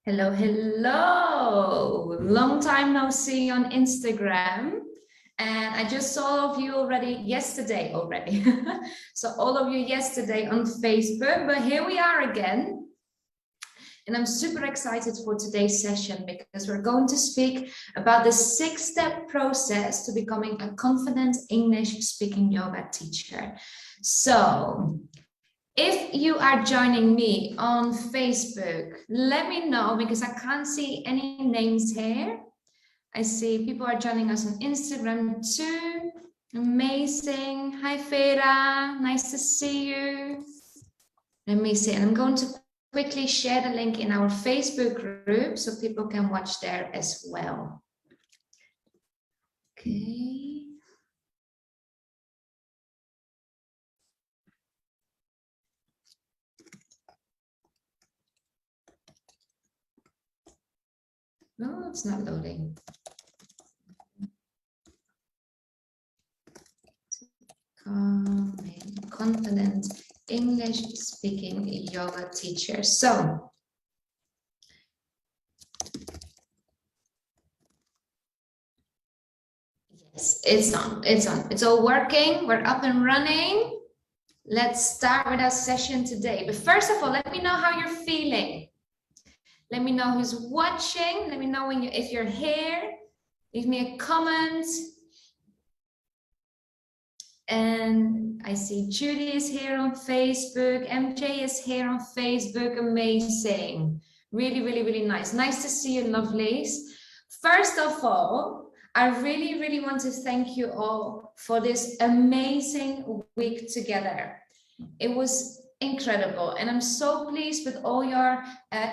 Hello, hello. Long time no see on Instagram. And I just saw all of you yesterday. So all of you yesterday on Facebook, but here we are again. And I'm super excited for today's session because we're going to speak about the 6-step process to becoming a confident English speaking yoga teacher. So if you are joining me on Facebook, let me know because I can't see any names here. I see people are joining us on Instagram too. Amazing. Hi, Vera. Nice to see you. Let me see. And I'm going to quickly share the link in our Facebook group so people can watch there as well. Okay. No, it's not loading. Confident English speaking yoga teacher. So yes, it's on. It's all working. We're up and running. Let's start with our session today. But first of all, let me know how you're feeling. Let me know who's watching. Let me know if you're here. Leave me a comment. And I see Judy is here on Facebook. MJ is here on Facebook. Amazing. Really, really, really nice. Nice to see you, lovelies. First of all, I really, really want to thank you all for this amazing week together. It was incredible, and I'm so pleased with all your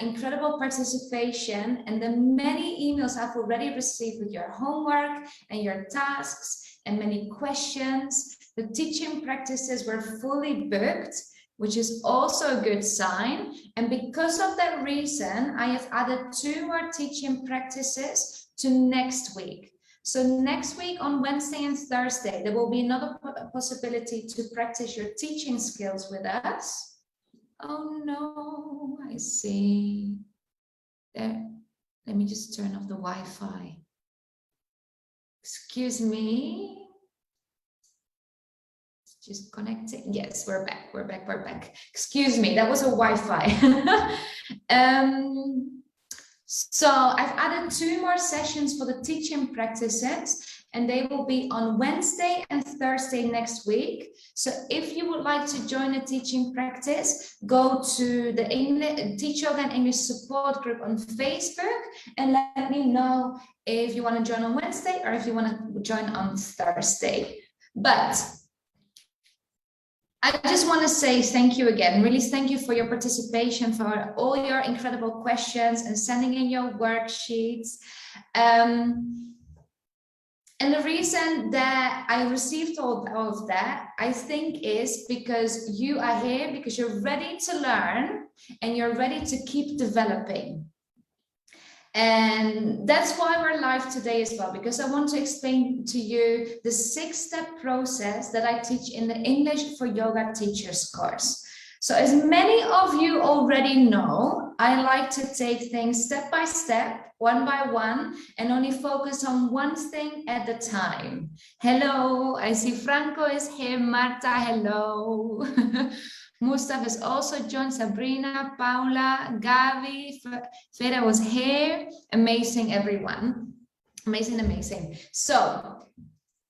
incredible participation and the many emails I've already received with your homework and your tasks and many questions. The teaching practices were fully booked, which is also a good sign. And because of that reason, I have added 2 more teaching practices to next week. So next week on Wednesday and Thursday, there will be another possibility to practice your teaching skills with us. Oh no, I see. There. Let me just turn off the Wi-Fi. Excuse me. Just connecting. Yes, we're back. Excuse me, that was a Wi-Fi. So I've added 2 more sessions for the teaching practices, and they will be on Wednesday and Thursday next week. So if you would like to join a teaching practice, go to the Teach Yoga and English support group on Facebook and let me know if you want to join on Wednesday or if you want to join on Thursday. But I just want to say thank you again. Really thank you for your participation, for all your incredible questions and sending in your worksheets. And the reason that I received all of that, I think, is because you are here, because you're ready to learn and you're ready to keep developing. And that's why we're live today as well, because I want to explain to you the 6-step process that I teach in the English for Yoga Teachers course. So as many of you already know, I like to take things step by step, one by one, and only focus on one thing at a time. Hello, I see Franco is here, Marta, hello. Mustafa is also joined, Sabrina, Paula, Gavi, Vera was here. Amazing, everyone. Amazing. So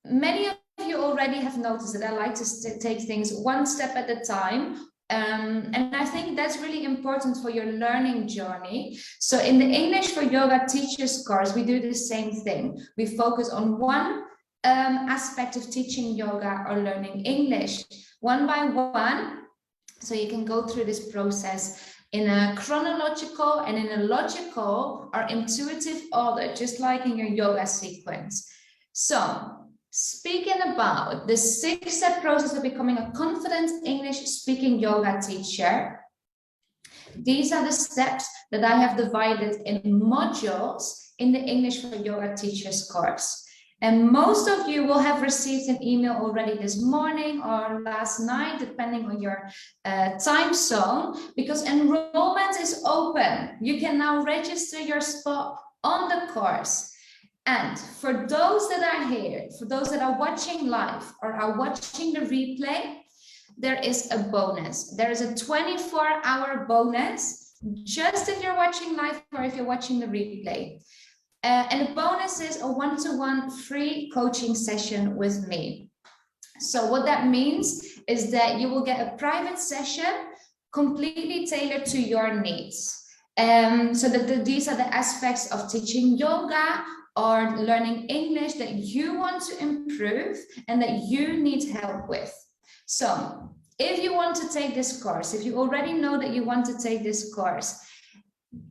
many of you already have noticed that I like to take things one step at a time. And I think that's really important for your learning journey. So in the English for Yoga Teachers course, we do the same thing. We focus on one aspect of teaching yoga or learning English, one by one. So you can go through this process in a chronological and in a logical or intuitive order, just like in your yoga sequence. So speaking about the 6-step process of becoming a confident English speaking yoga teacher, these are the steps that I have divided in modules in the English for Yoga Teachers course. And most of you will have received an email already this morning or last night, depending on your time zone, because enrollment is open. You can now register your spot on the course. And for those that are here, for those that are watching live or are watching the replay, there is a bonus. There is a 24-hour bonus, just if you're watching live or if you're watching the replay. And the bonus is a one-to-one free coaching session with me. So what that means is that you will get a private session completely tailored to your needs. So that these are the aspects of teaching yoga or learning English that you want to improve and that you need help with. So if you want to take this course, if you already know that you want to take this course,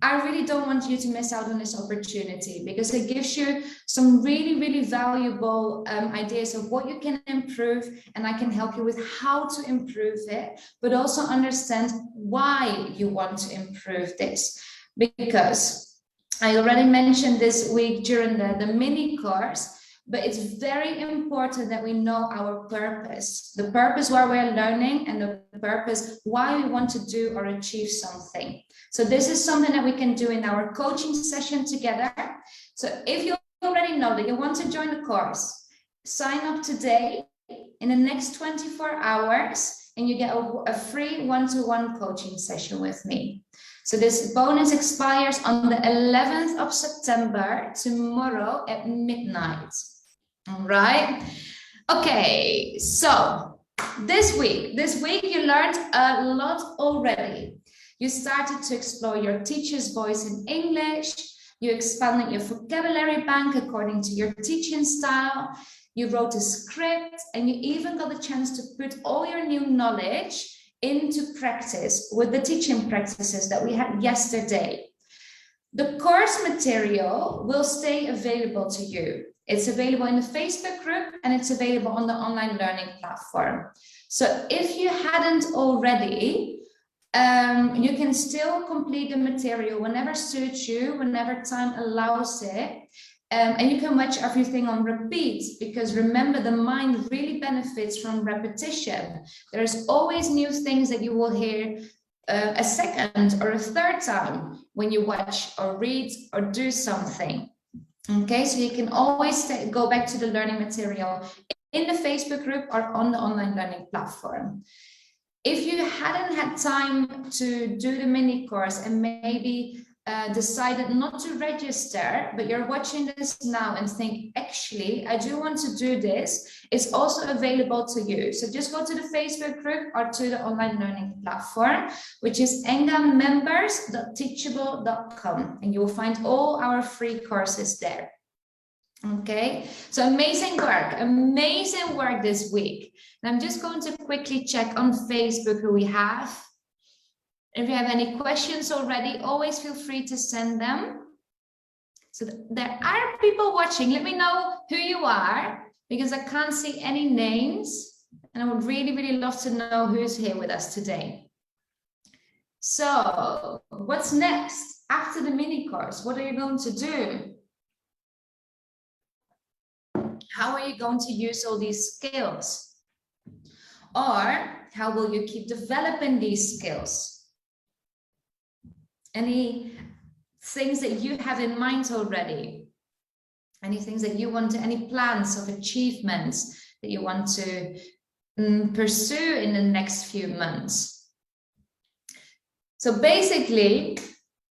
I really don't want you to miss out on this opportunity, because it gives you some really, really valuable ideas of what you can improve, and I can help you with how to improve it, but also understand why you want to improve this. Because I already mentioned this week during the mini course, but it's very important that we know our purpose, the purpose why we're learning and the purpose why we want to do or achieve something. So this is something that we can do in our coaching session together. So if you already know that you want to join the course, sign up today in the next 24 hours and you get a free one-to-one coaching session with me. So this bonus expires on the 11th of September, tomorrow at midnight. All right. Okay, so this week you learned a lot already. You started to explore your teacher's voice in English. You expanded your vocabulary bank according to your teaching style. You wrote a script, and you even got the chance to put all your new knowledge into practice with the teaching practices that we had yesterday. The course material will stay available to you. It's available in the Facebook group and it's available on the online learning platform. So if you hadn't already, you can still complete the material whenever suits you, whenever time allows it. And you can watch everything on repeat, because remember, the mind really benefits from repetition. There's always new things that you will hear a second or a third time when you watch or read or do something. Okay, so you can always go back to the learning material in the Facebook group or on the online learning platform. If you hadn't had time to do the mini course and maybe decided not to register, but you're watching this now and think, actually, I do want to do this, it's also available to you. So just go to the Facebook group or to the online learning platform, which is engamembers.teachable.com, and you will find all our free courses there. Okay, so amazing work this week. And I'm just going to quickly check on Facebook who we have. If you have any questions already, always feel free to send them. So there are people watching. Let me know who you are, because I can't see any names. And I would really, really love to know who's here with us today. So what's next after the mini course? What are you going to do? How are you going to use all these skills? Or how will you keep developing these skills? Any things that you have in mind already? Any things that you want to, any plans of achievements that you want to pursue in the next few months? So basically,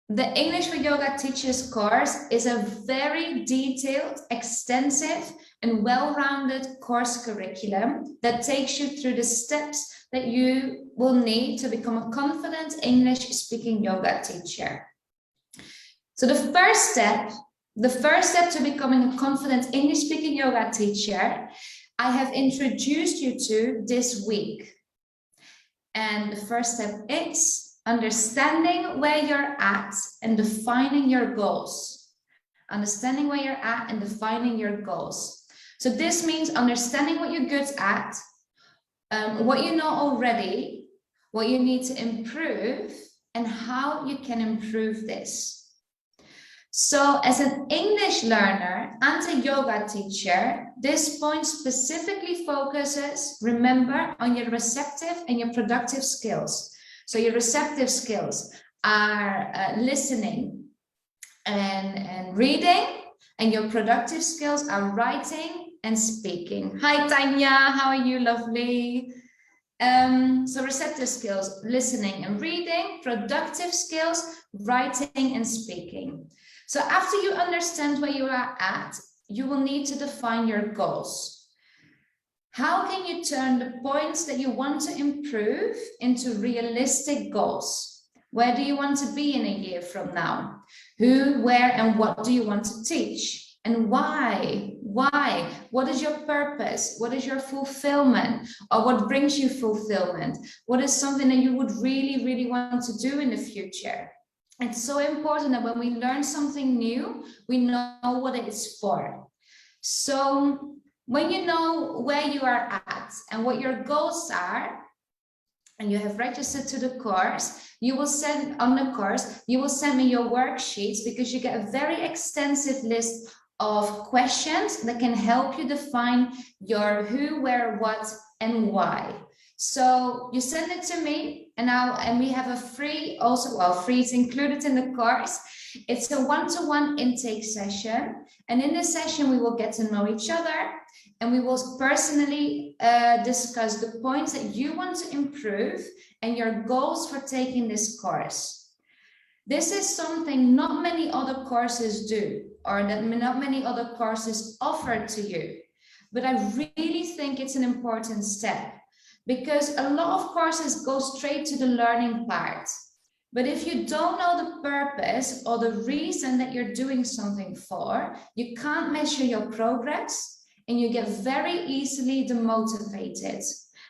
the English for Yoga Teachers course is a very detailed, extensive, and well-rounded course curriculum that takes you through the steps that you will need to become a confident English-speaking yoga teacher. So the first step to becoming a confident English-speaking yoga teacher, I have introduced you to this week. And the first step is understanding where you're at and defining your goals. Understanding where you're at and defining your goals. So this means understanding what you're good at, what you know already, what you need to improve, and how you can improve this. So as an English learner and a yoga teacher, this point specifically focuses, remember, on your receptive and your productive skills. So your receptive skills are listening and reading, and your productive skills are writing and speaking. Hi, Tanya, how are you? Lovely. So receptive skills, listening and reading, productive skills, writing and speaking. So after you understand where you are at, you will need to define your goals. How can you turn the points that you want to improve into realistic goals? Where do you want to be in a year from now? Who, where, and what do you want to teach? And why? Why? What is your purpose? What is your fulfillment? Or what brings you fulfillment? What is something that you would really, really want to do in the future? It's so important that when we learn something new, we know what it is for. So when you know where you are at and what your goals are, and you have registered to the course, you will send on the course, you will send me your worksheets, because you get a very extensive list of questions that can help you define your who, where, what, and why. So you send it to me, and we have a free, also, well, free is included in the course. It's a one-to-one intake session. And in this session, we will get to know each other, and we will personally discuss the points that you want to improve and your goals for taking this course. This is something not many other courses do, or that not many other courses offer to you. But I really think it's an important step, because a lot of courses go straight to the learning part. But if you don't know the purpose or the reason that you're doing something for, you can't measure your progress, and you get very easily demotivated.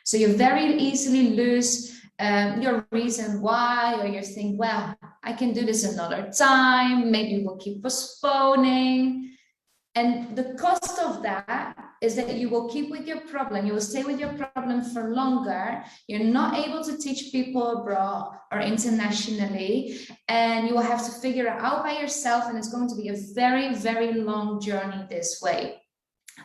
So you very easily lose your reason why, or you think, well, I can do this another time, maybe we'll keep postponing. And the cost of that is that you will keep with your problem, you will stay with your problem for longer, you're not able to teach people abroad or internationally, and you will have to figure it out by yourself, and it's going to be a very, very long journey this way.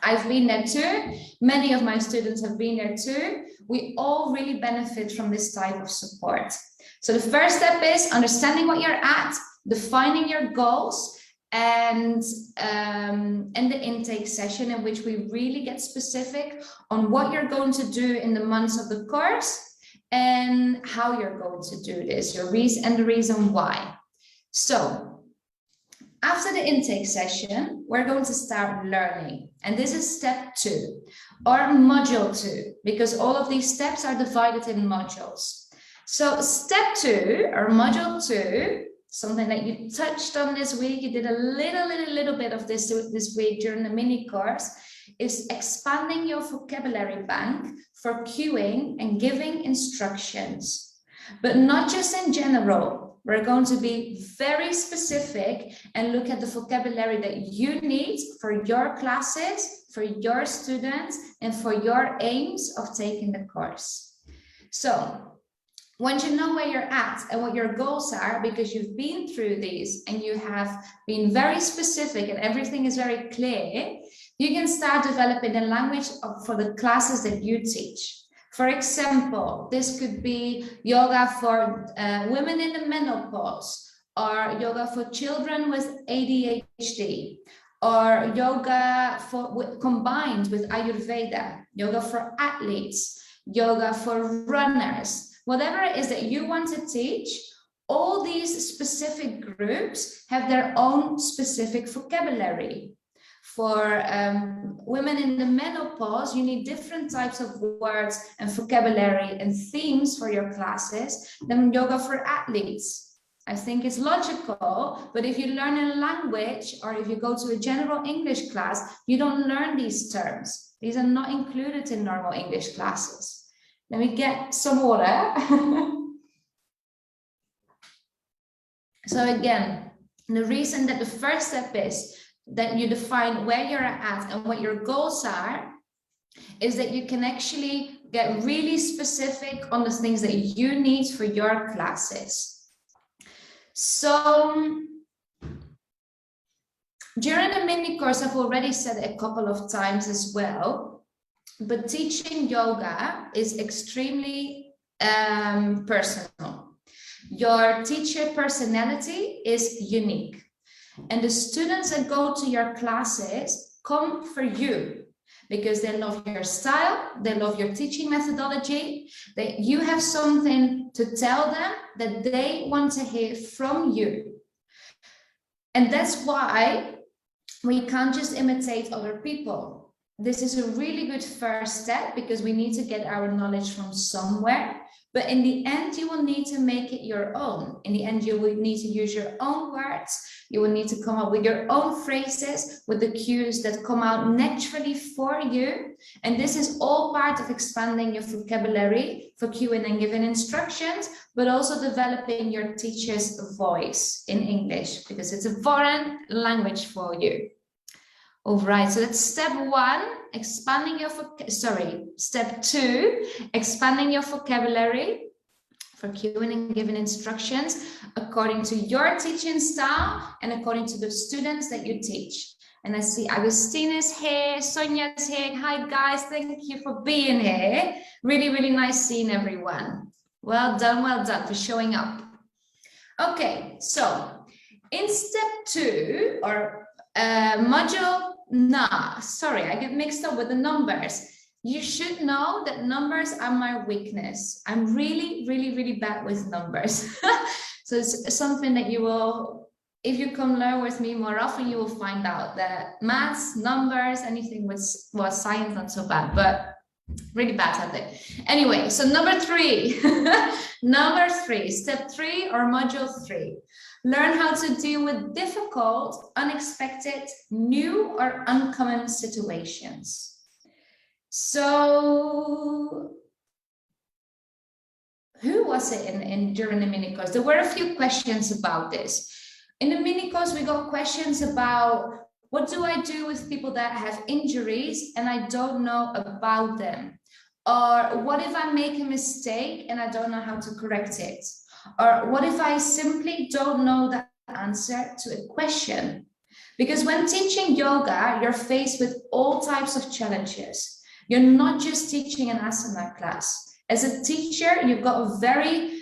I've been there too, many of my students have been there too. We all really benefit from this type of support. So the first step is understanding what you're at, defining your goals, and the intake session, in which we really get specific on what you're going to do in the months of the course and how you're going to do this, your reason and the reason why. So after the intake session, we're going to start learning. And this is step 2 or module 2, because all of these steps are divided in modules. So step 2 or module 2, something that you touched on this week, you did a little bit of this week during the mini course, is expanding your vocabulary bank for cueing and giving instructions. But not just in general. We're going to be very specific and look at the vocabulary that you need for your classes, for your students, and for your aims of taking the course. So once you know where you're at and what your goals are, because you've been through these and you have been very specific and everything is very clear, you can start developing a language for the classes that you teach. For example, this could be yoga for women in the menopause, or yoga for children with ADHD, or yoga combined with Ayurveda, yoga for athletes, yoga for runners. Whatever it is that you want to teach, all these specific groups have their own specific vocabulary. For women in the menopause, you need different types of words and vocabulary and themes for your classes than yoga for athletes. I think it's logical, but if you learn a language, or if you go to a general English class, you don't learn these terms. These are not included in normal English classes. Let me get some water. So again, the reason that the first step is that you define where you're at and what your goals are, is that you can actually get really specific on the things that you need for your classes. So During the mini course, I've already said it a couple of times as well, but teaching yoga is extremely personal. Your teacher personality is unique, and the students that go to your classes come for you because they love your style, they love your teaching methodology, that you have something to tell them that they want to hear from you. And that's why we can't just imitate other people. This is a really good first step because we need to get our knowledge from somewhere. But in the end, you will need to make it your own. In the end, you will need to use your own words. You will need to come up with your own phrases, with the cues that come out naturally for you. And this is all part of expanding your vocabulary for cueing and giving instructions, but also developing your teacher's voice in English, because it's a foreign language for you. All right, so that's step one, expanding your step two, expanding your vocabulary for cueing and giving instructions according to your teaching style and according to the students that you teach. And I see Agustina's here, Sonia's here. Hi guys, thank you for being here. Really, really nice seeing everyone. Well done for showing up. Okay, so in step two, or module, sorry, I get mixed up with the numbers. You should know that numbers are my weakness. I'm really, really, really bad with numbers. So it's something that you will, if you come learn with me more often, you will find out that maths, numbers, anything with science, not so bad, but really bad at it. Anyway, so number three, step three or module three. Learn how to deal with difficult, unexpected, new or uncommon situations. So who was it during the mini course? There were a few questions about this. In the mini course, we got questions about what do I do with people that have injuries and I don't know about them? Or what if I make a mistake and I don't know how to correct it? Or what if I simply don't know the answer to a question? Because when teaching yoga, you're faced with all types of challenges. You're not just teaching an asana class. As a teacher, you've got a very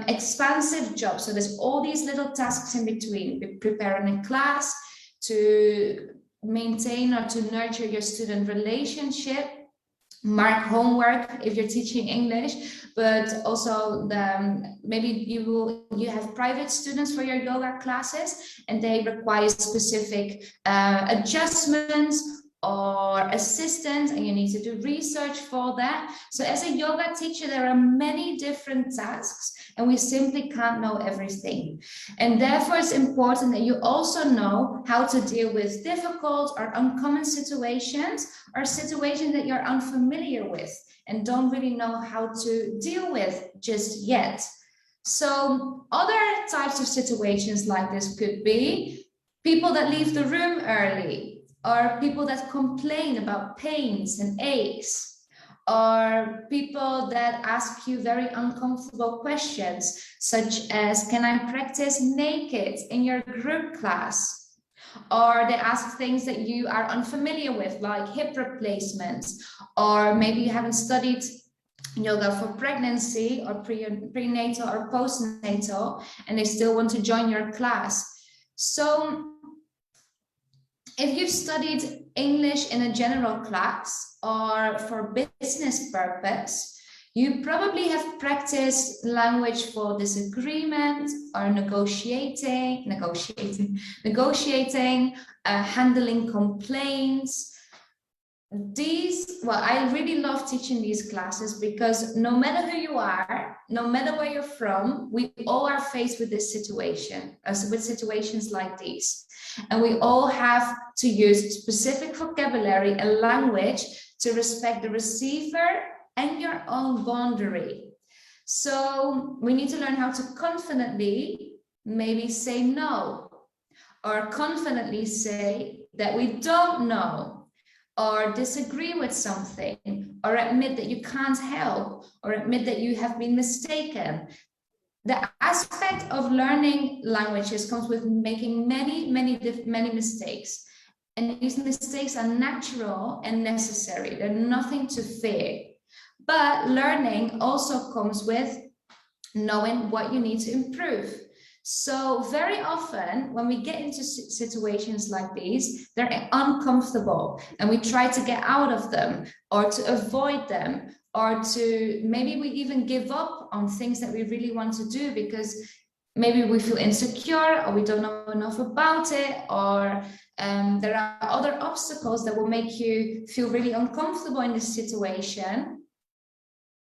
expansive job. So there's all these little tasks in between, preparing a class, to maintain or to nurture your student relationship, mark homework if you're teaching English, but also maybe you have private students for your yoga classes and they require specific adjustments or assistance, and you need to do research for that. So as a yoga teacher, there are many different tasks and we simply can't know everything. And therefore it's important that you also know how to deal with difficult or uncommon situations, or situations that you're unfamiliar with and don't really know how to deal with just yet. So other types of situations like this could be people that leave the room early, or people that complain about pains and aches, or people that ask you very uncomfortable questions, such as, can I practice naked in your group class? Or they ask things that you are unfamiliar with, like hip replacements, or maybe you haven't studied yoga for pregnancy or prenatal or postnatal, and they still want to join your class. So if you've studied English in a general class or for business purpose, you probably have practiced language for disagreement or negotiating, handling complaints. I really love teaching these classes because no matter who you are, no matter where you're from, we all are faced with this situation, with situations like these. And we all have to use specific vocabulary and language to respect the receiver and your own boundary. So we need to learn how to confidently maybe say no, or confidently say that we don't know, or disagree with something, or admit that you can't help, or admit that you have been mistaken. the aspect of learning languages comes with making many mistakes. And these mistakes are natural and necessary. They're nothing to fear. But learning also comes with knowing what you need to improve. So very often when we get into situations like these, they're uncomfortable and we try to get out of them or to avoid them, or to maybe we even give up on things that we really want to do because maybe we feel insecure or we don't know enough about it, or there are other obstacles that will make you feel really uncomfortable in this situation.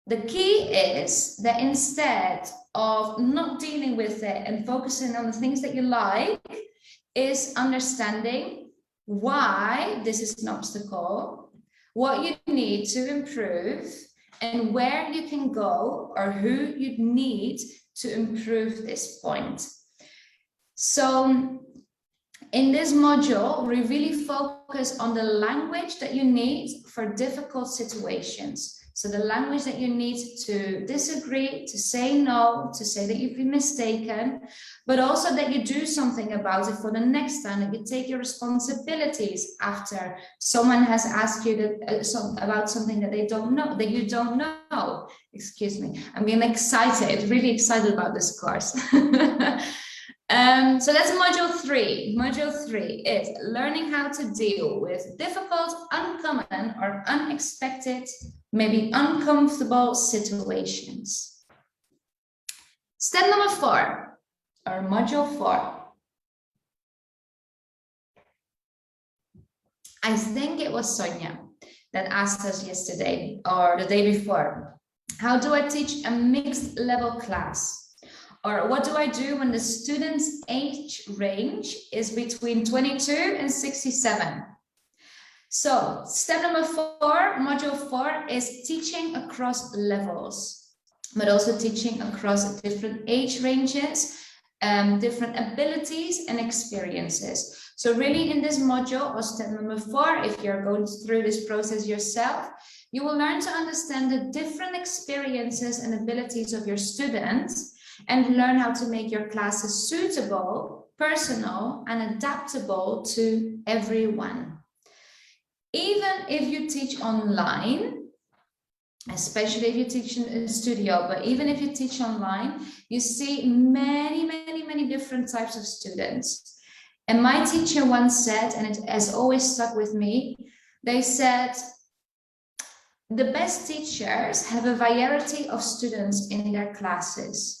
The key is that instead of not dealing with it and focusing on the things that you like, is understanding why this is an obstacle, what you need to improve, and where you can go or who you need to improve this point. So in this module, we really focus on the language that you need for difficult situations. So the language that you need to disagree, to say no, to say that you've been mistaken, but also that you do something about it for the next time, that you take your responsibilities after someone has asked you about something that they don't know, that you don't know. Excuse me, I'm getting excited, really excited about this course. So that's module 3. Module 3 is learning how to deal with difficult, uncommon, or unexpected, maybe uncomfortable situations. Step number 4, or module 4. I think it was Sonia that asked us yesterday or the day before, how do I teach a mixed level class? Or what do I do when the student's age range is between 22 and 67? So step number 4, module 4, is teaching across levels, but also teaching across different age ranges, different abilities and experiences. So really in this module, or step number 4, if you're going through this process yourself, you will learn to understand the different experiences and abilities of your students, and learn how to make your classes suitable, personal, and adaptable to everyone. Even if you teach online, especially if you teach in a studio, but even if you teach online, you see many different types of students. And my teacher once said, and it has always stuck with me, they said, the best teachers have a variety of students in their classes.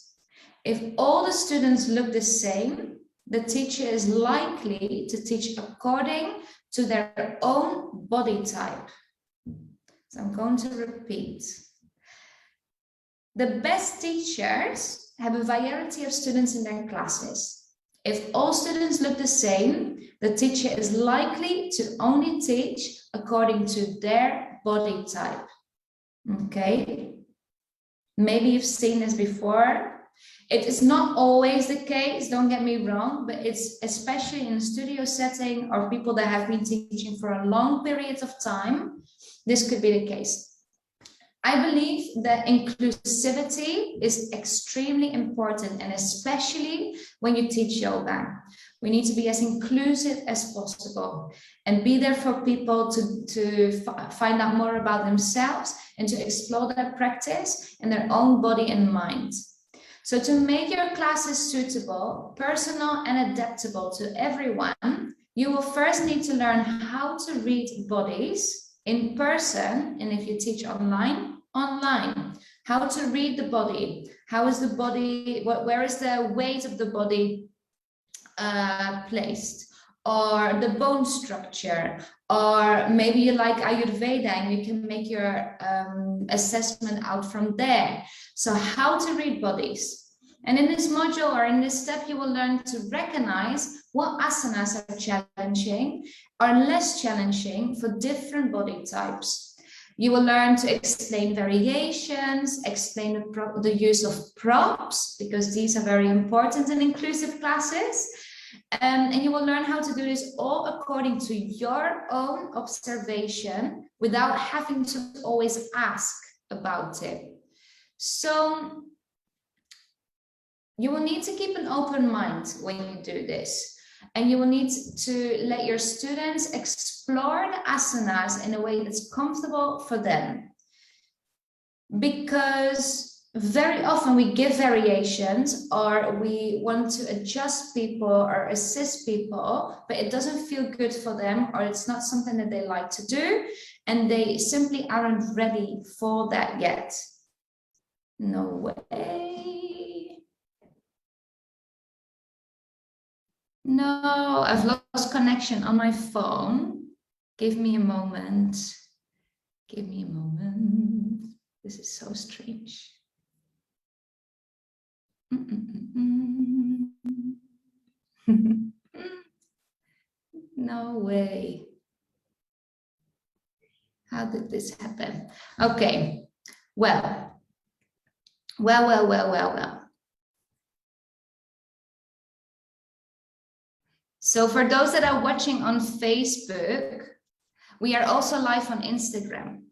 If all the students look the same, the teacher is likely to teach according to their own body type. So I'm going to repeat. The best teachers have a variety of students in their classes. If all students look the same, the teacher is likely to only teach according to their body type. Okay? Maybe you've seen this before. It is not always the case, don't get me wrong, but it's especially in a studio setting or people that have been teaching for a long period of time, this could be the case. I believe that inclusivity is extremely important, and especially when you teach yoga. We need to be as inclusive as possible and be there for people to find out more about themselves and to explore their practice in their own body and mind. So to make your classes suitable, personal, and adaptable to everyone, you will first need to learn how to read bodies in person, and if you teach online, how to read the body, how is the body, where is the weight of the body placed, or the bone structure, or maybe you like Ayurveda and you can make your assessment out from there. So how to read bodies. And in this module or in this step, you will learn to recognize what asanas are challenging or less challenging for different body types. You will learn to explain variations, explain the use of props, because these are very important in inclusive classes. And you will learn how to do this all according to your own observation without having to always ask about it. So you will need to keep an open mind when you do this. And you will need to let your students explore the asanas in a way that's comfortable for them. Because very often we give variations, or we want to adjust people or assist people, but it doesn't feel good for them, or it's not something that they like to do, and they simply aren't ready for that yet. No way. No, I've lost connection on my phone. Give me a moment. Give me a moment. This is so strange. No way. How did this happen? Okay. Well. So for those that are watching on Facebook, we are also live on Instagram.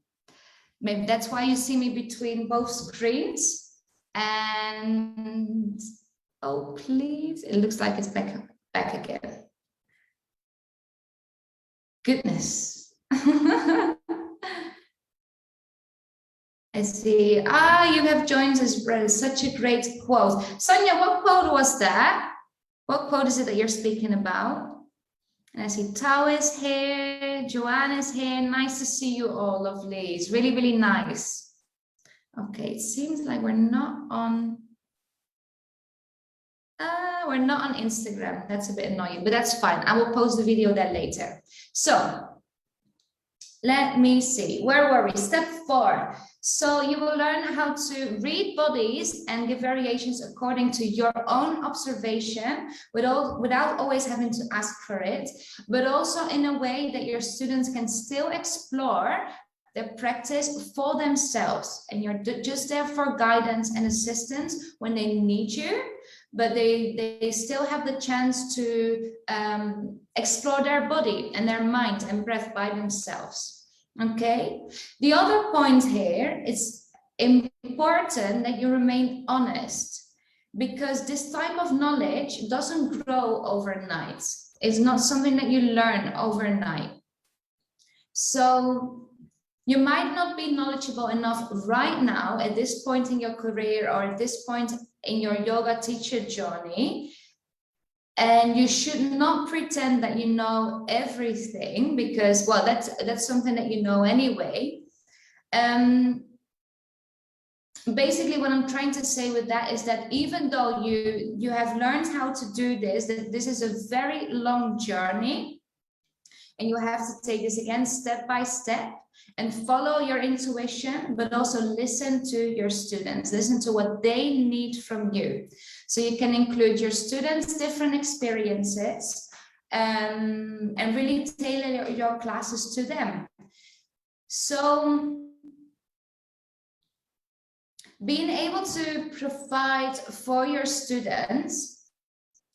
Maybe that's why you see me between both screens. And oh, please, it looks like it's back again. Goodness. I see. Ah, you have joined us, brother. Such a great quote. Sonia, what quote was that? What quote is it that you're speaking about? And I see Tao is here, Joanne is here. Nice to see you all, lovely. It's really, really nice. Okay, it seems like we're not on Instagram. That's a bit annoying, but that's fine. I will post the video there later. So let me see. Where were we? Step 4. So you will learn how to read bodies and give variations according to your own observation, without always having to ask for it, but also in a way that your students can still explore their practice for themselves. And you're just there for guidance and assistance when they need you, but they still have the chance to explore their body and their mind and breath by themselves. Okay, the other point here, it's important that you remain honest, because this type of knowledge doesn't grow overnight. It's not something that you learn overnight. So you might not be knowledgeable enough right now at this point in your career, or at this point in your yoga teacher journey. And you should not pretend that you know everything, because, well, that's something that you know anyway. Basically, what I'm trying to say with that is that even though you have learned how to do this, that this is a very long journey, and you have to take this again step by step and follow your intuition, but also listen to your students, listen to what they need from you. So you can include your students' different experiences and really tailor your classes to them. So being able to provide for your students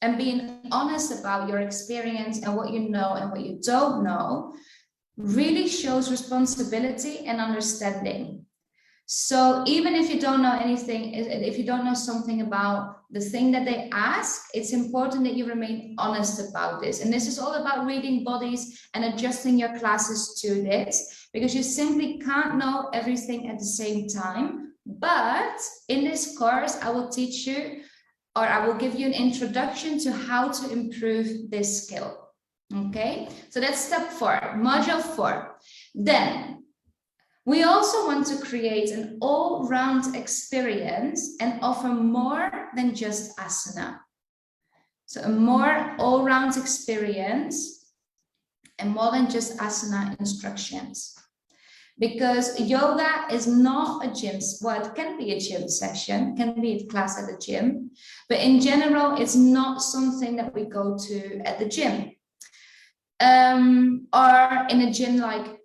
and being honest about your experience and what you know and what you don't know really shows responsibility and understanding. So even if you don't know anything, if you don't know something about the thing that they ask, it's important that you remain honest about this. And this is all about reading bodies and adjusting your classes to this, because you simply can't know everything at the same time. But in this course, I will teach you, or I will give you an introduction to how to improve this skill. Okay, so that's step 4, module 4. Then we also want to create an all-round experience and offer more than just asana. So a more all-round experience and more than just asana instructions. Because yoga is not a gym, well, it can be a gym session, can be a class at the gym, but in general, it's not something that we go to at the gym. Or in a gym-like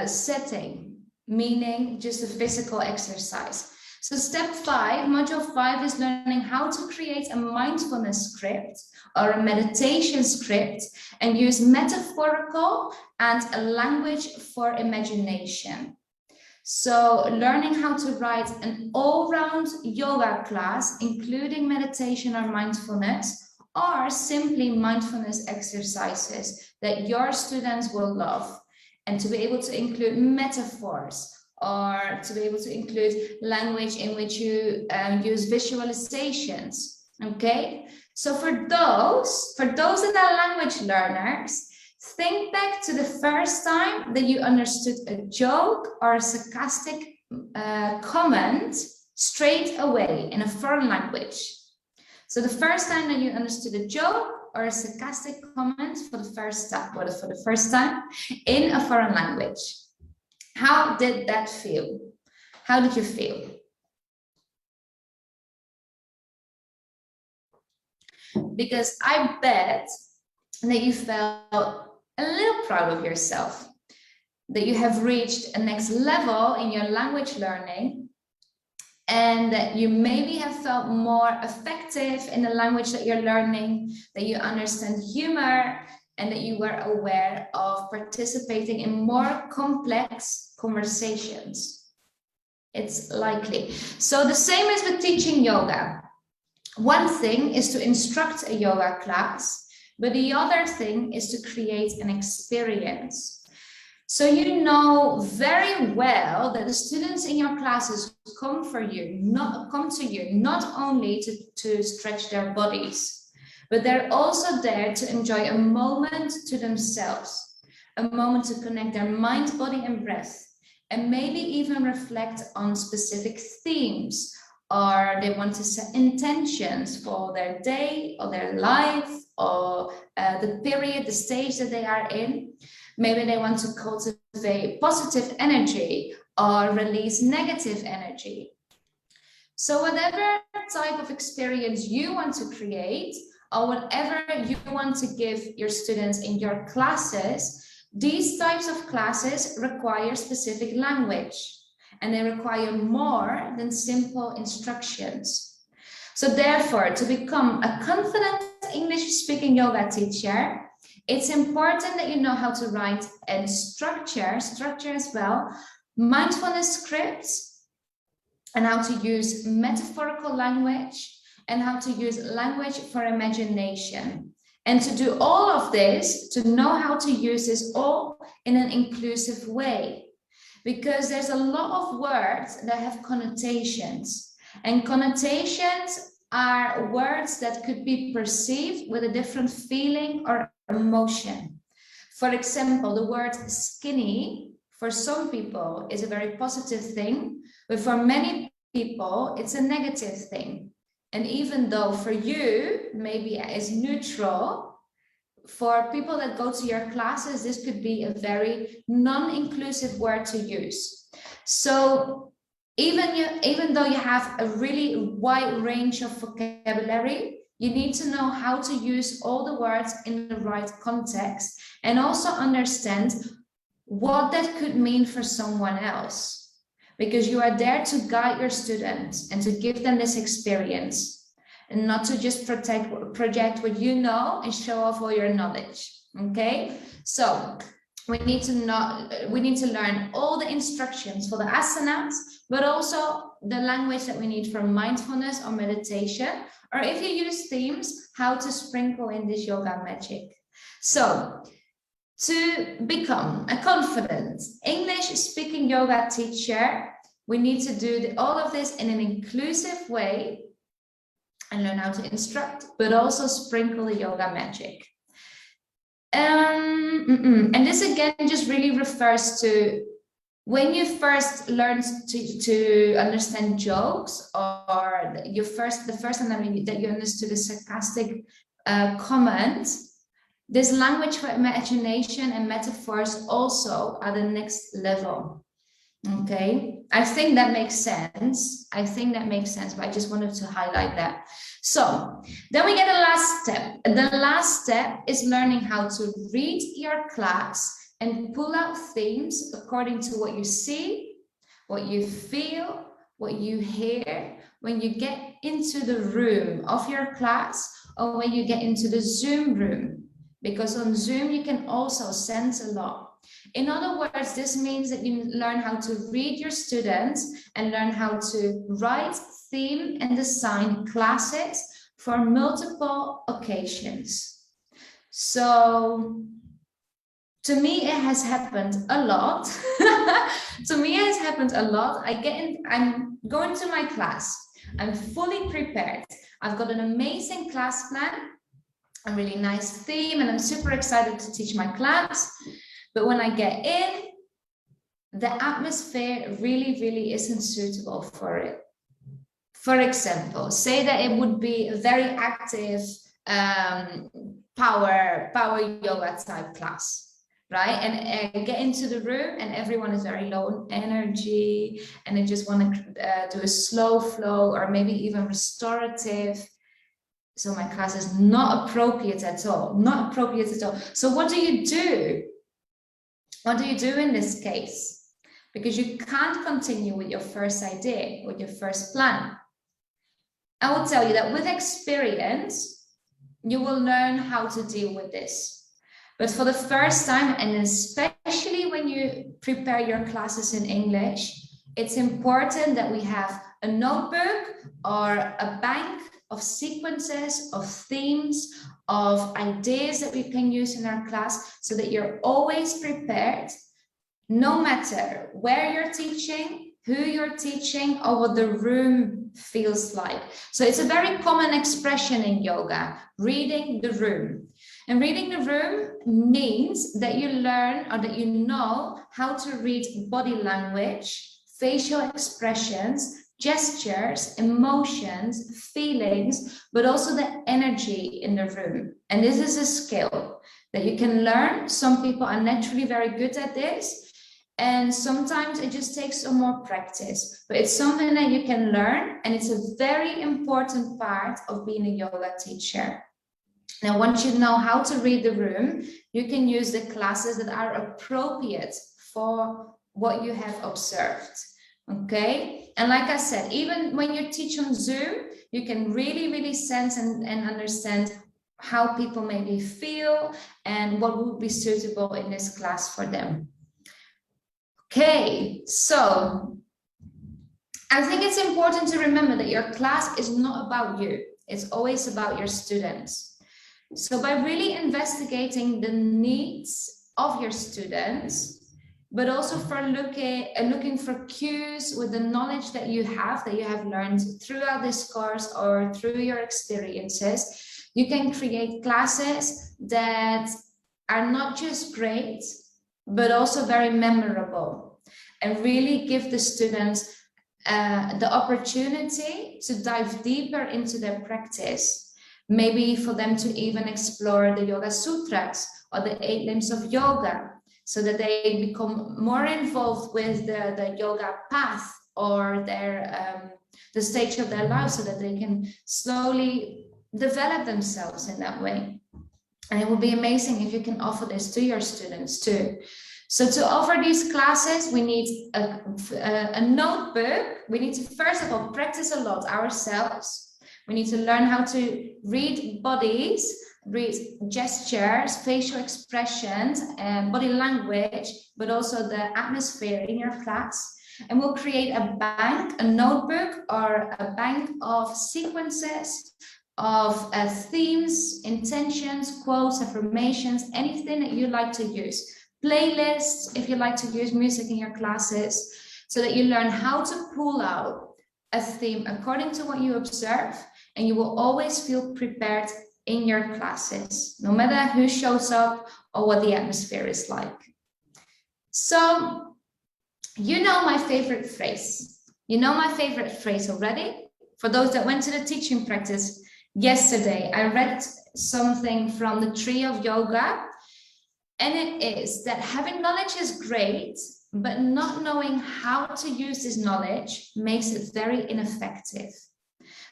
setting, meaning just a physical exercise. So step 5, module 5 is learning how to create a mindfulness script or a meditation script and use metaphorical and a language for imagination. So learning how to write an all-round yoga class, including meditation or mindfulness, or simply mindfulness exercises that your students will love, and to be able to include metaphors, or to be able to include language in which you use visualizations. Okay, so for those that are language learners, think back to the first time that you understood a joke or a sarcastic comment straight away in a foreign language. So the first time that you understood a joke or a sarcastic comment for the first time in a foreign language. How did that feel? How did you feel? Because I bet that you felt a little proud of yourself, that you have reached a next level in your language learning, and that you maybe have felt more effective in the language that you're learning, that you understand humor, and that you were aware of participating in more complex conversations. It's likely. So the same is with teaching yoga. One thing is to instruct a yoga class, but the other thing is to create an experience. So you know very well that the students in your classes come to you not only to stretch their bodies, but they're also there to enjoy a moment to themselves, a moment to connect their mind, body, and breath, and maybe even reflect on specific themes, or they want to set intentions for their day or their life, or the period, the stage that they are in. Maybe they want to cultivate positive energy or release negative energy. So whatever type of experience you want to create, or whatever you want to give your students in your classes, these types of classes require specific language, and they require more than simple instructions. So therefore, to become a confident English-speaking yoga teacher, it's important that you know how to write and structure as well, mindfulness scripts, and how to use metaphorical language, and how to use language for imagination. And to do all of this, to know how to use this all in an inclusive way. Because there's a lot of words that have connotations, and connotations are words that could be perceived with a different feeling or emotion. For example, the word skinny for some people is a very positive thing, but for many people it's a negative thing. And even though for you maybe it's neutral, for people that go to your classes, this could be a very non-inclusive word to use. So even though you have a really wide range of vocabulary, you need to know how to use all the words in the right context, and also understand what that could mean for someone else. Because you are there to guide your students and to give them this experience, and not to just project what you know and show off all your knowledge. Okay, so we need to learn all the instructions for the asanas, but also the language that we need for mindfulness or meditation, or if you use themes, how to sprinkle in this yoga magic. So to become a confident English-speaking yoga teacher, we need to do all of this in an inclusive way and learn how to instruct, but also sprinkle the yoga magic. And this again just really refers to when you first learned to understand jokes, or the first time that you understood a sarcastic comment. This language for imagination and metaphors also are the next level. Okay, I think that makes sense. But I just wanted to highlight that. So then we get the last step. The last step is learning how to read your class and pull out themes according to what you see, what you feel, what you hear when you get into the room of your class, or when you get into the Zoom room. Because on Zoom, you can also sense a lot. In other words, this means that you learn how to read your students and learn how to write, theme, and design classes for multiple occasions. So to me, it has happened a lot. To me, it has happened a lot. I'm going to my class. I'm fully prepared. I've got an amazing class plan, a really nice theme, and I'm super excited to teach my class. But when I get in, the atmosphere really isn't suitable for it. For example, say that it would be a very active power yoga type class. Right, and I get into the room and everyone is very low in energy and they just want to do a slow flow or maybe even restorative. So my class is not appropriate at all, not appropriate at all. So what do you do? What do you do in this case? Because you can't continue with your first idea, with your first plan. I will tell you that with experience, you will learn how to deal with this. But for the first time, and especially when you prepare your classes in English, it's important that we have a notebook or a bank of sequences, of themes, of ideas that we can use in our class so that you're always prepared, no matter where you're teaching, who you're teaching, or what the room feels like. So it's a very common expression in yoga, reading the room. And reading the room means that you learn or that you know how to read body language, facial expressions, gestures, emotions, feelings, but also the energy in the room. And this is a skill that you can learn. Some people are naturally very good at this, and sometimes it just takes some more practice, but it's something that you can learn, and it's a very important part of being a yoga teacher. Now, once you know how to read the room, you can use the classes that are appropriate for what you have observed. Okay, and like I said, even when you teach on Zoom, you can really sense and understand how people maybe feel and what would be suitable in this class for them. Okay, so I think it's important to remember that your class is not about you. It's always about your students. So by really investigating the needs of your students, but also for looking for cues with the knowledge that you have learned throughout this course or through your experiences, you can create classes that are not just great, but also very memorable, and really give the students the opportunity to dive deeper into their practice. Maybe for them to even explore the Yoga Sutras or the 8 limbs of yoga, so that they become more involved with the yoga path or the stage of their life, so that they can slowly develop themselves in that way. And it would be amazing if you can offer this to your students too. So to offer these classes, we need a notebook. We need to, first of all, practice a lot ourselves. We need to learn how to read bodies, read gestures, facial expressions, and body language, but also the atmosphere in your class. And we'll create a bank, a notebook, or a bank of sequences, of themes, intentions, quotes, affirmations, anything that you like to use. Playlists, if you like to use music in your classes, so that you learn how to pull out a theme according to what you observe, and you will always feel prepared in your classes, no matter who shows up or what the atmosphere is like. So, you know my favorite phrase. You know my favorite phrase already. For those that went to the teaching practice yesterday, I read something from the Tree of Yoga, and it is that having knowledge is great, but not knowing how to use this knowledge makes it very ineffective.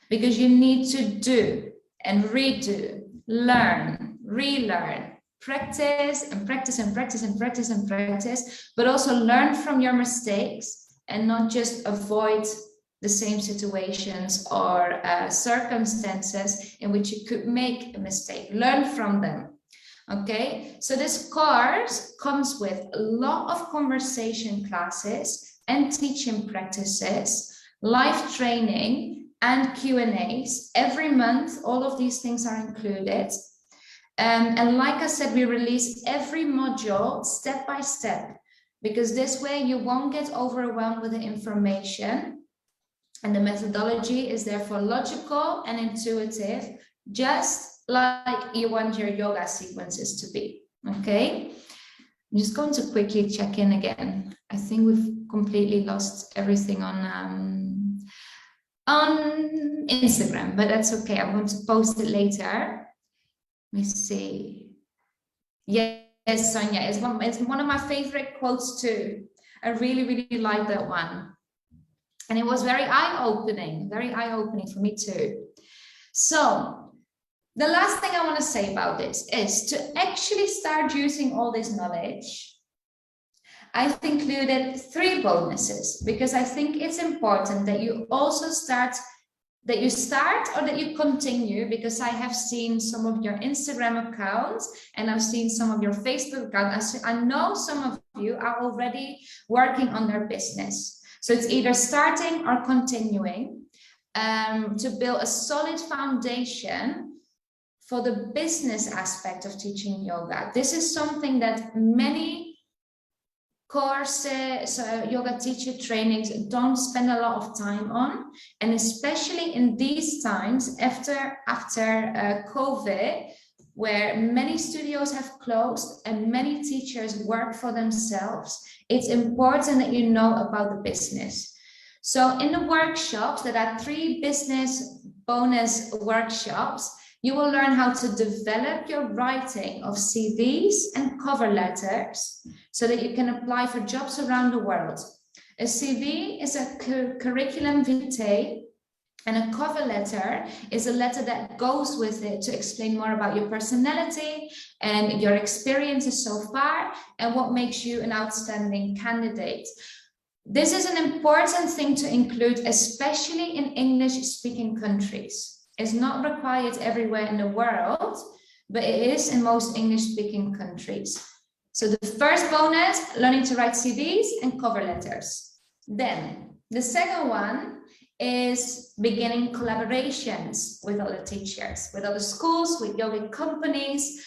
Because you need to do and redo, learn, relearn, practice and practice and practice and practice and practice, but also learn from your mistakes and not just avoid the same situations or circumstances in which you could make a mistake. Learn from them. Okay, so this course comes with a lot of conversation classes and teaching practices, live training and Q&As. Every month, all of these things are included. And like I said, we release every module step by step, because this way you won't get overwhelmed with the information. And the methodology is therefore logical and intuitive, just like you want your yoga sequences to be. Okay, I'm just going to quickly check in again. I think we've completely lost everything on Instagram, but that's okay. I'm going to post it later. Let me see. Yes, Sonia, it's one of my favorite quotes too. I really, really like that one. And it was very eye-opening for me too. So the last thing I want to say about this is to actually start using all this knowledge. I've included 3 bonuses, because I think it's important that you also start or that you continue, because I have seen some of your Instagram accounts and I've seen some of your Facebook accounts. I know some of you are already working on their business. So it's either starting or continuing to build a solid foundation for the business aspect of teaching yoga. This is something that many courses, yoga teacher trainings don't spend a lot of time on, and especially in these times after COVID, where many studios have closed and many teachers work for themselves, it's important that you know about the business. So in the workshops, there are 3 business bonus workshops. You will learn how to develop your writing of CVs and cover letters so that you can apply for jobs around the world. A CV is a curriculum vitae, and a cover letter is a letter that goes with it to explain more about your personality and your experiences so far and what makes you an outstanding candidate. This is an important thing to include, especially in English-speaking countries. It's not required everywhere in the world, but it is in most English-speaking countries. So the first bonus, learning to write CVs and cover letters. Then the second one is beginning collaborations with other teachers, with other schools, with yoga companies,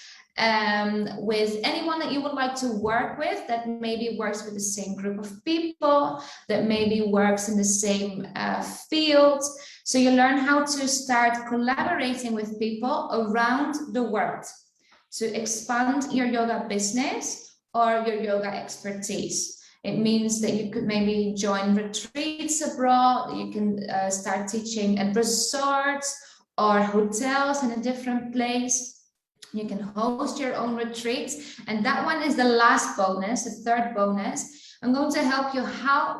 with anyone that you would like to work with that maybe works with the same group of people, that maybe works in the same field. So you learn how to start collaborating with people around the world to expand your yoga business or your yoga expertise. It means that you could maybe join retreats abroad. You can start teaching at resorts or hotels in a different place. You can host your own retreats. And that one is the last bonus, the third bonus. I'm going to help you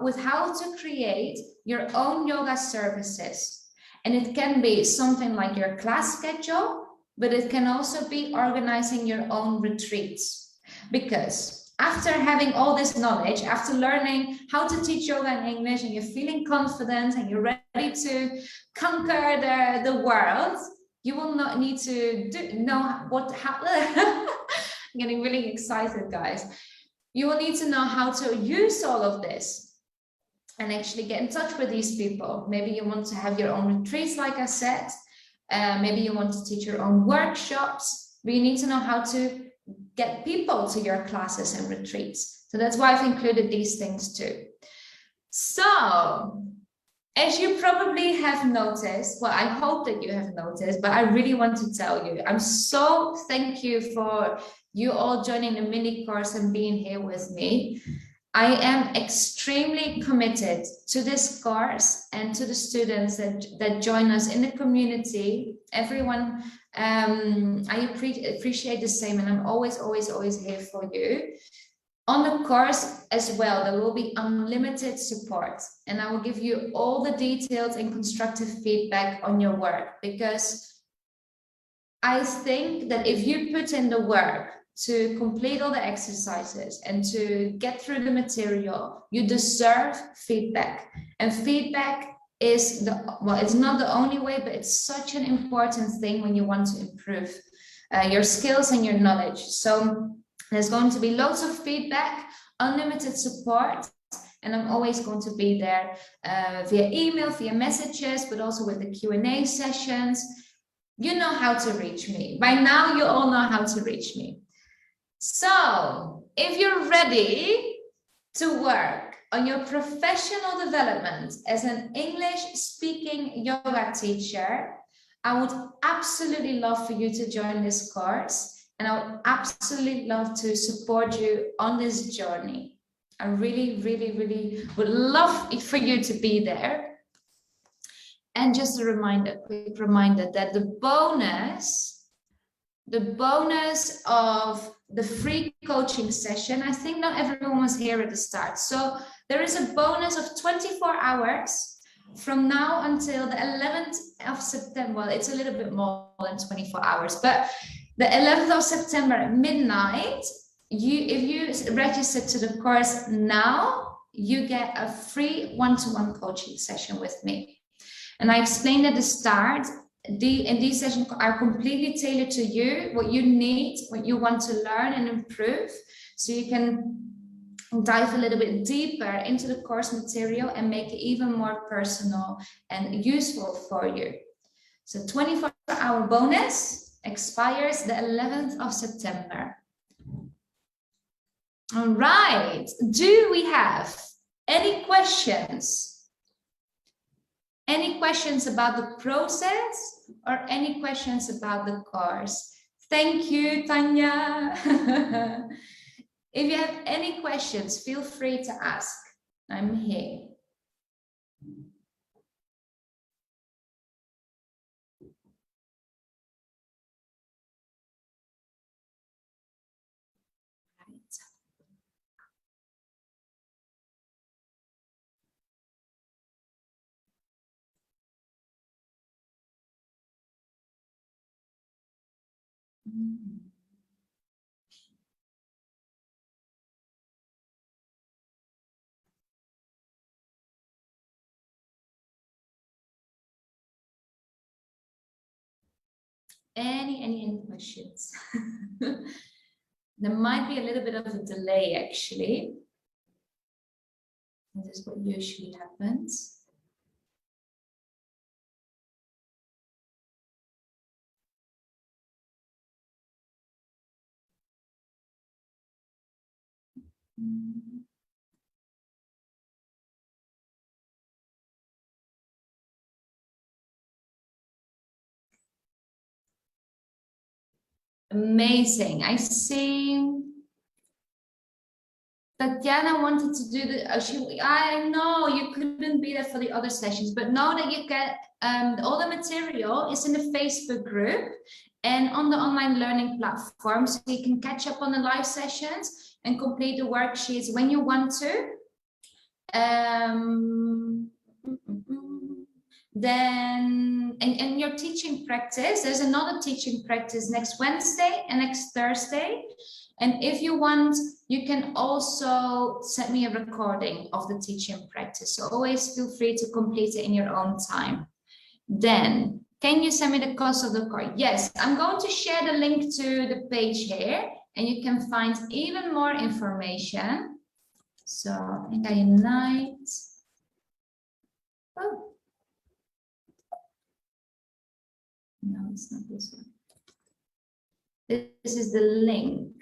with how to create your own yoga services. And it can be something like your class schedule, but it can also be organizing your own retreats. Because after having all this knowledge, after learning how to teach yoga in English, and you're feeling confident and you're ready to conquer the world, you will not need to I'm getting really excited, guys. You will need to know how to use all of this and actually get in touch with these people. Maybe you want to have your own retreats, like I said. Maybe you want to teach your own workshops, but you need to know how to get people to your classes and retreats. So that's why I've included these things too. So, as you probably have noticed, well, I hope that you have noticed, but I really want to tell you, I'm so thank you for you all joining the mini course and being here with me. I am extremely committed to this course and to the students that join us in the community. Everyone, I appreciate the same, and I'm always here for you. On the course as well, there will be unlimited support, and I will give you all the detailed and constructive feedback on your work, because I think that if you put in the work to complete all the exercises and to get through the material, you deserve feedback. And feedback is it's not the only way, but it's such an important thing when you want to improve. your skills and your knowledge. So there's going to be loads of feedback, unlimited support, and I'm always going to be there via email, via messages, but also with the Q&A sessions. You know how to reach me. By now, you all know how to reach me. So if you're ready to work on your professional development as an English-speaking yoga teacher, I would absolutely love for you to join this course, and I would absolutely love to support you on this journey. I really, really, really would love for you to be there. And just a reminder, quick reminder that the bonus of the free coaching session, I think not everyone was here at the start. So there is a bonus of 24 hours from now until the 11th of September. Well, it's a little bit more than 24 hours, but the 11th of September at midnight, if you register to the course now, you get a free one-to-one coaching session with me. And I explained at the start, these sessions are completely tailored to you, what you need, what you want to learn and improve. So you can dive a little bit deeper into the course material and make it even more personal and useful for you. So 24-hour bonus expires the 11th of September. All right. Do we have any questions? Any questions about the process or any questions about the course? Thank you, Tanya. If you have any questions, feel free to ask. I'm here. Any questions? There might be a little bit of a delay, actually. This is what usually happens. Amazing. I see Tatiana wanted to do the, I know you couldn't be there for the other sessions, but know that you get all the material is in the Facebook group and on the online learning platform, so you can catch up on the live sessions and complete the worksheets when you want to. Then and your teaching practice, there's another teaching practice next Wednesday and next Thursday. And if you want, you can also send me a recording of the teaching practice. So always feel free to complete it in your own time. Then, can you send me the cost of the course? Yes, I'm going to share the link to the page here, and you can find even more information. So, Enga Unite. Oh. No, it's not this one. This is the link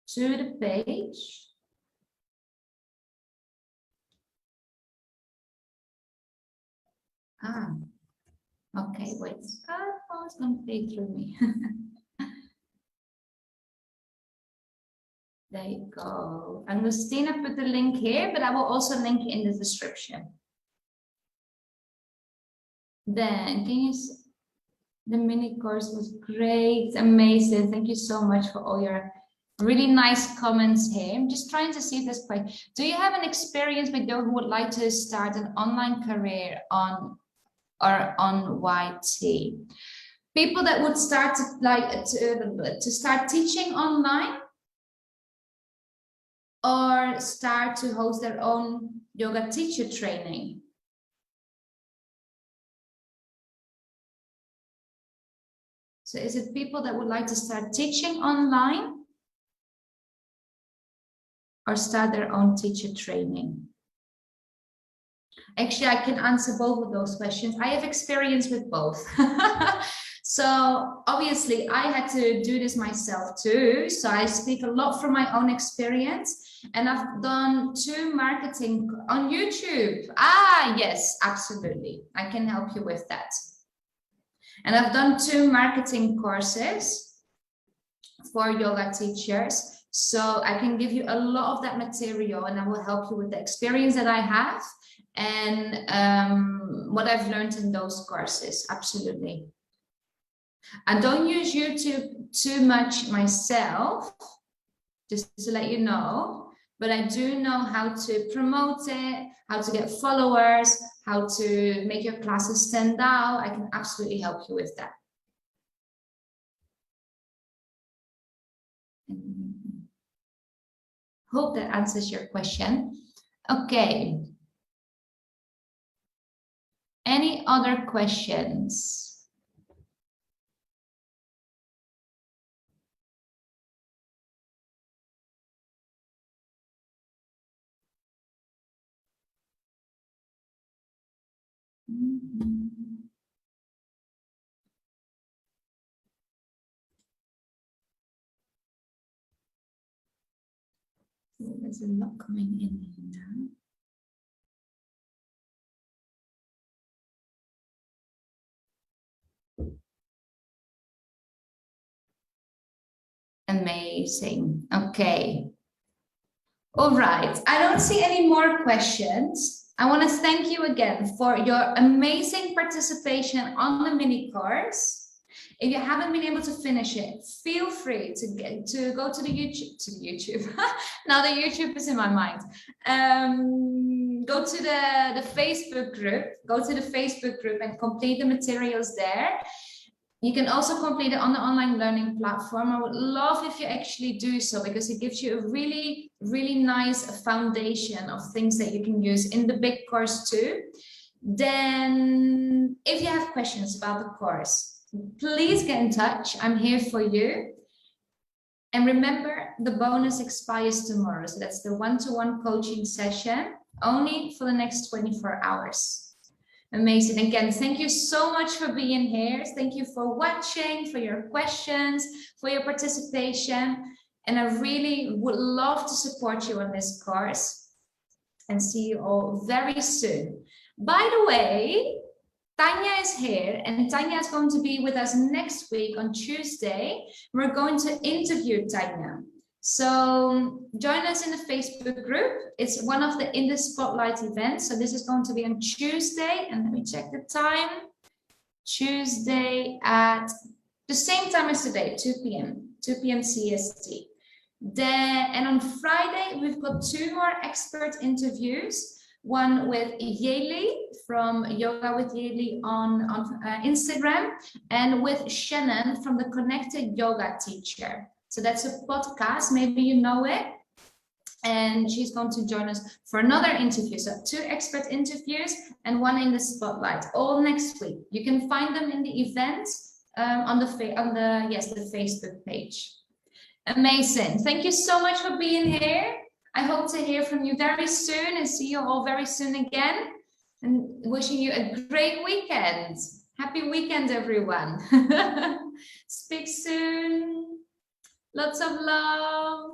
to the page. Okay, wait. Oh, it's going to play through me. There you go. Agustina put the link here, but I will also link in the description. Then, can you see? The mini course was great, amazing. Thank you so much for all your really nice comments here. I'm just trying to see if there's quite. Do you have an experience with those who would like to start an online career on YT? People that would start to start teaching online or start to host their own yoga teacher training. So So is it people that would like to start teaching online or start their own teacher training? Actually, I can answer both of those questions. I have experience with both. So obviously I had to do this myself too. So I speak a lot from my own experience, and I've done 2 marketing on YouTube. Ah, yes, absolutely. I can help you with that. And I've done 2 marketing courses for yoga teachers. So I can give you a lot of that material, and I will help you with the experience that I have and what I've learned in those courses. Absolutely. I don't use YouTube too much myself, just to let you know, but I do know how to promote it, how to get followers, how to make your classes stand out. I can absolutely help you with that. Hope that answers your question. Okay. Any other questions? There's a lot coming in here now. Amazing. Okay. All right. I don't see any more questions. I want to thank you again for your amazing participation on the mini course. If you haven't been able to finish it, feel free to go to the YouTube. Now the YouTube is in my mind. Go to the Facebook group. Go to the Facebook group and complete the materials there. You can also complete it on the online learning platform. I would love if you actually do so, because it gives you a really, really nice foundation of things that you can use in the big course too. Then if you have questions about the course, please get in touch. I'm here for you. And remember, the bonus expires tomorrow. So that's the one-to-one coaching session, only for the next 24 hours. Amazing. Again, thank you so much for being here. Thank you for watching, for your questions, for your participation. And I really would love to support you on this course and see you all very soon. By the way, Tanya is here, and Tanya is going to be with us next week on Tuesday. We're going to interview Tanya. So join us in the Facebook group. It's one of the In the Spotlight events. So this is going to be on Tuesday, and let me check the time. Tuesday at the same time as today, 2 p.m. CST. And on Friday, we've got 2 more expert interviews. One with Yeli from Yoga with Yeli on Instagram, and with Shannon from the Connected Yoga Teacher. So that's a podcast, maybe you know it. And she's going to join us for another interview. So 2 expert interviews and 1 in the spotlight, all next week. You can find them in the events on the Facebook page. Amazing. Thank you so much for being here. I hope to hear from you very soon and see you all very soon again. And wishing you a great weekend. Happy weekend, everyone. Speak soon. Lots of love.